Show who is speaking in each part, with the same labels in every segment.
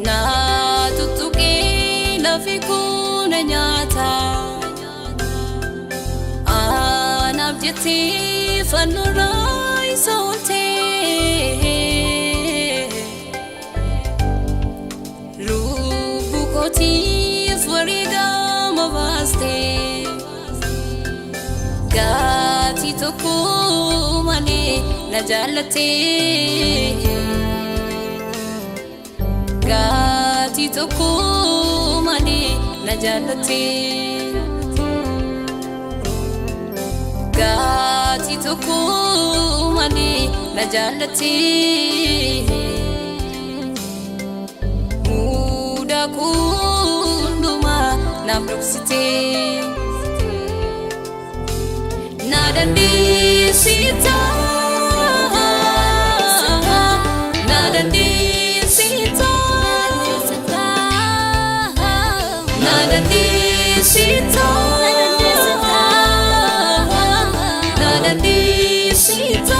Speaker 1: na tuttuqe lafi kun nyaata anaaf jettee fannoorraa isa ooltee lubbuu kootiif wareegama baastee gaatii tokko malee na jaallattee gaatii tokko malee na jaallattee gaatii tokko malee na jaallattee mudaa hundumaa naaf dhoksitee na dandeessita na dandeessita na dandeessita na dandeessita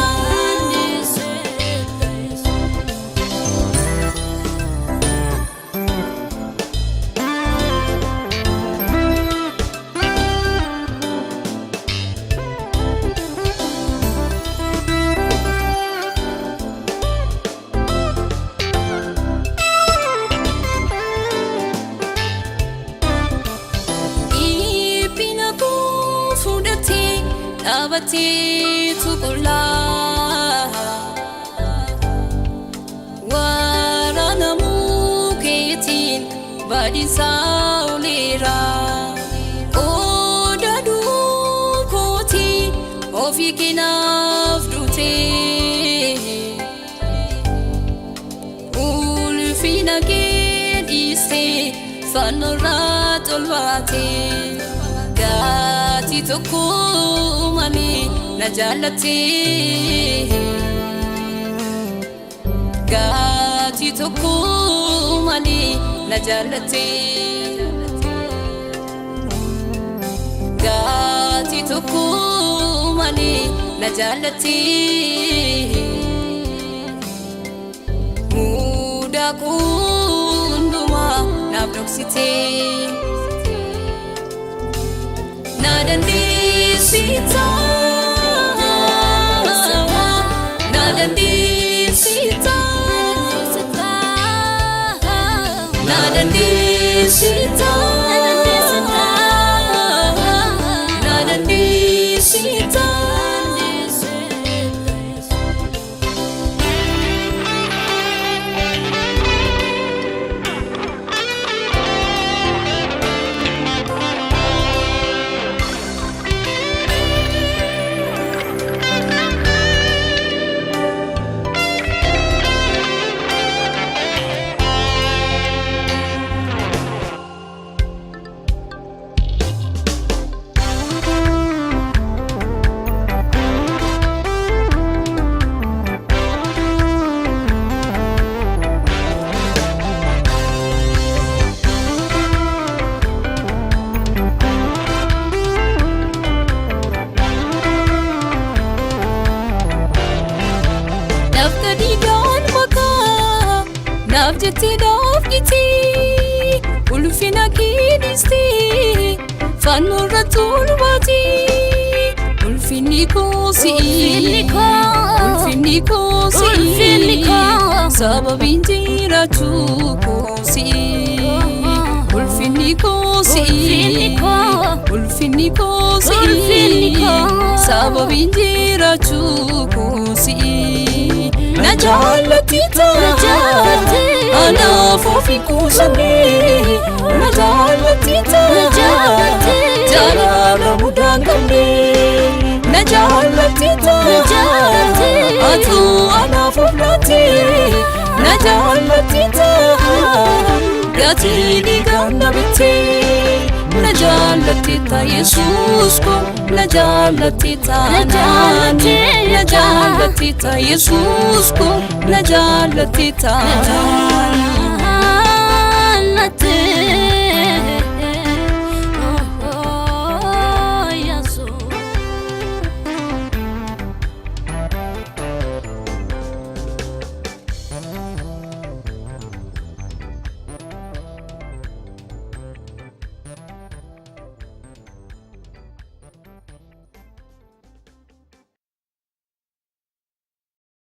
Speaker 1: Abati tukola warana muketin badi saulira odadu koti ofikinaf dute ulfina gediste fanorat olvate gaatii tokko malee na jaallattee gaatii tokko malee na jaallattee gaatii tokko malee na jaallattee mudaa hundumaa naaf dhoksitee na dandeessita na dandeessita na dandeessita na dandeessita naaf jettee naaf gitee ulfina keenistee fannoorra tulbaatii ulfinni koo si'i sababiin jiraachuu koo si'i ulfinni koo si'i sababiin jiraachuu koo si'i na jaallattita anaaf ofii kuusamee na jaallattita jaalala mudaan qabnee na jaallattita atuu anaaf of laattee na jaallattita gatii dhiigaan na bittee na jaallattita Yesuus ko na jaallattita na jaallattita Yesuus ko na jaallattita